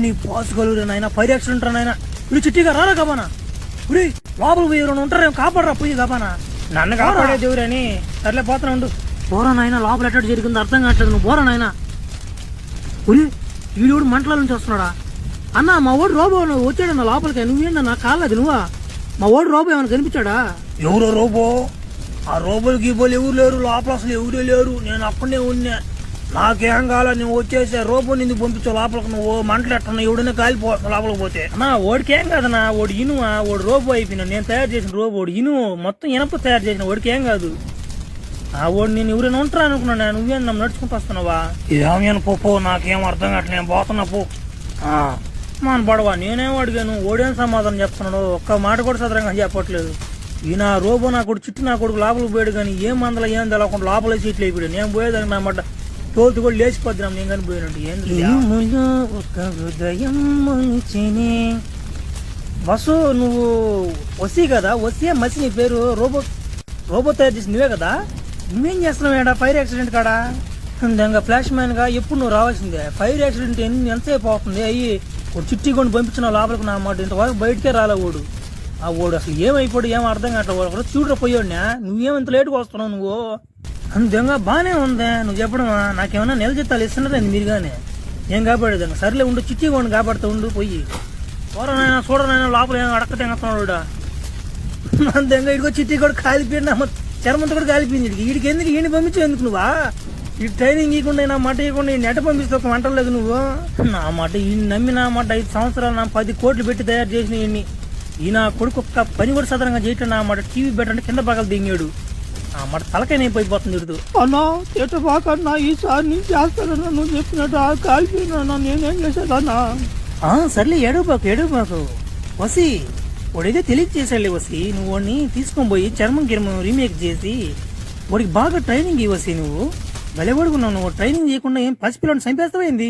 నీ పాసుగలరు నాయన fire accident రా నాయన ఇప్పుడు చిట్టిగా రారా గబానా ఇప్పుడు లోపల పోయి ఎవరైనా ఉంటారేమో కాపాడరా పోయి గబానా నన్ను కాపాడే దేవురని సర్లే పోతున్నా ఉండు. పోరా నాయన లోపల ఎట్లా జరిగింది అర్థం కావట్లేదు నువ్వు పోరా నాయన ఉరి వీడు మంటల నుంచి వస్తున్నాడా అన్న మా ఓడు రోబో వచ్చాడన్న లోపలికి నువ్వేందన్నా కాలేదు నువ్వా మా ఓడు రోబో ఏమైనా కనిపించాడా ఎవరో రోబో ఆ రోబోలు గీబోలు ఎవరు లేరు లోపల అసలు ఎవరే లేరు నేను అక్కడనే ఉన్నా నాకేం కాల నువ్వు వచ్చేసా రోబో నిన్ను పంపించావు లోపలికి నువ్వు మంటలు ఎట్టన్నా ఎవడైనా కాలిపో లోపలికి పోతే అన్నా ఓడికేం కాదన్నా ఓడి ఇనువా ఓడి రోబో అయిపోయినా నేను తయారు చేసిన రోబో ఓడి ఇను మొత్తం ఇనప తయారు చేసిన ఓడికేం కాదు ఆ ఓడి నేను ఎవరైనా ఉంటారా అనుకున్నా నువ్వేం నన్ను నడుచుకుంటూ వస్తున్నావా ఏమైనా పో నాకేం అర్థం కావట్లేదు నేను పోతున్నా పో మన బడవా నేనేం అడిగాను ఓడేం సమాధానం చెప్తున్నాడు ఒక్క మాట కూడా సదరంగా చెప్పట్లేదు ఈయన రోబో నా కొడుకు చుట్టూ నా కొడుకు లోపలికి పోయాడు కానీ ఏం మందల ఏం తెలకుండా లోపల సీట్లు అయిపోయాడు నేను పోయేదానికి నా మాట తోలుతూ కూడా లేచిపోద్దాం నేను కానీ పోయినట్టు ఏంద్ర ఒక హృదయం బస్సు నువ్వు వసీ కదా వసీ మసి నీ పేరు రోబో తయారు చేసి నువ్వే కదా నువ్వేం చేస్తున్నావు ఏడా ఫైర్ యాక్సిడెంట్ కాడా ఇంకా ఫ్లాష్ మ్యాన్ గా ఎప్పుడు నువ్వు రావాల్సిందే ఫైర్ యాక్సిడెంట్ ఎంతసేపు అవుతుంది అయ్యి ఒక చిట్టి కొన్ని పంపించిన లోపలికి నా మాట ఇంతవరకు బయటకే రాలే ఓడు ఆ ఓడు అసలు ఏమైపోయాడు ఏం అర్థం కావట్లేదు చూడరా పోయాడునా నువ్వేమంత లేటుగా వస్తున్నావు నువ్వు అంతేగా బాగానే ఉందే నువ్వు చెప్పడం నాకేమన్నా నెల జీతాలు ఇస్తున్నదండి మీరు కానీ ఏం కాపాడేదాన్ని సర్లే ఉండు చిట్టి కొన్ని కాపాడుతూ ఉండు పోయి చూడనైనా చూడనైనా లోపల ఏం అడక్క తెంగస్తున్నాడు అంతేగా ఇదిగో చిట్టి కూడా కాలిపోయినా చర్మంతా కూడా కాలిపోయింది వీడికి ఎందుకు ఈయన పంపించావు ఎందుకు నువ్వా ఈ ట్రైనింగ్ ఇవ్వకుండా నా మాట ఇవ్వకుండా ఈ నెట పంపిస్తే ఒక వంటలేదు నువ్వు నా మాట ఈయన నమ్మి నా మాట 5 సంవత్సరాలు నా 10 కోట్లు పెట్టి తయారు చేసిన ఈయన కొడుకు ఒక్క పని కూడా సదరంగా చేయటం నా మాట టీవీ పెట్టంటే కింద పగలు దింగాడు ఆ మాట తలకైనైపోయిపోతుంది ఇడుతూ అన్నా బాకన్నా ఈసారి నుంచి చేస్తానన్నా నువ్వు చెప్పినట్టు కాలిపోయినా నేనేం చేసేదన్నా సర్లే ఏడవబాకు వసి వాడైతే తెలియచేసాడులే వసి నువ్వు వాడిని తీసుకొని పోయి చర్మం గిర్మం రీమేక్ చేసి వాడికి బాగా ట్రైనింగ్ ఇవ్వసి నువ్వు భలే పడుకున్నావు నువ్వు ట్రైనింగ్ చేయకుండా ఏం పసిపిల్లని చంపేస్తావైంది